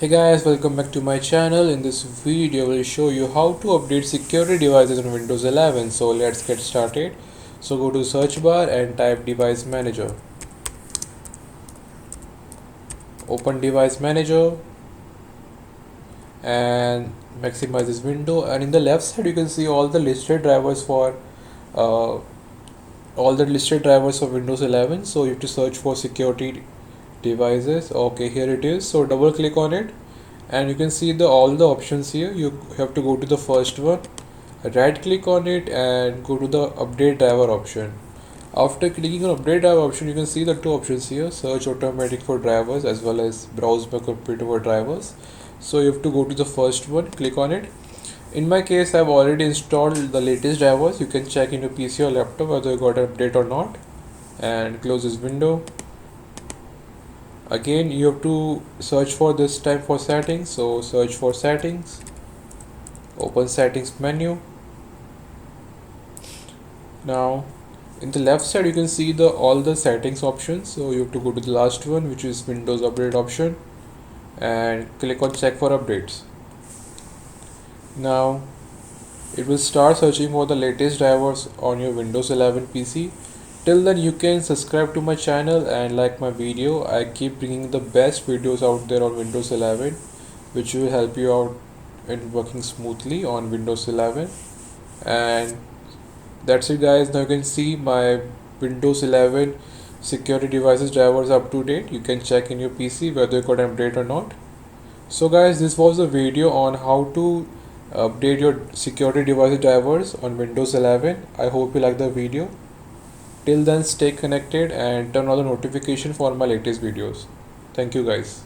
Hey guys, welcome back to my channel. In this video, I will show you how to update security devices on Windows 11. So let's get started. So go to search bar and type device manager. Open device manager and maximize this window. And in the left side, you can see all the listed drivers for uh, Windows 11. So you have to search for security devices. Okay, here it is. So double click on it and you can see all the options here. You have to go to the first one, right click on it and go to the update driver option. After clicking on update driver option, you can see the two options here: search automatic for drivers as well as browse by computer for drivers. So you have to go to the first one, click on it. In my case, I've already installed the latest drivers. You can check in your PC or laptop whether you got an update or not, and close this window. Again, you have to search for this time for settings. So search for settings, open settings menu. Now in the left side you can see all the settings options. So you have to go to the last one, which is Windows update option, and click on check for updates. Now it will start searching for the latest drivers on your Windows 11 PC. Till then, you can subscribe to my channel and like my video. I keep bringing the best videos out there on Windows 11, which will help you out in working smoothly on Windows 11. And that's it guys. Now you can see my Windows 11 security devices drivers up to date. You can check in your PC whether you got an update or not. So guys, this was a video on how to update your security devices drivers on Windows 11. I hope you like the video. Till then, stay connected and turn on the notification for my latest videos. Thank you guys.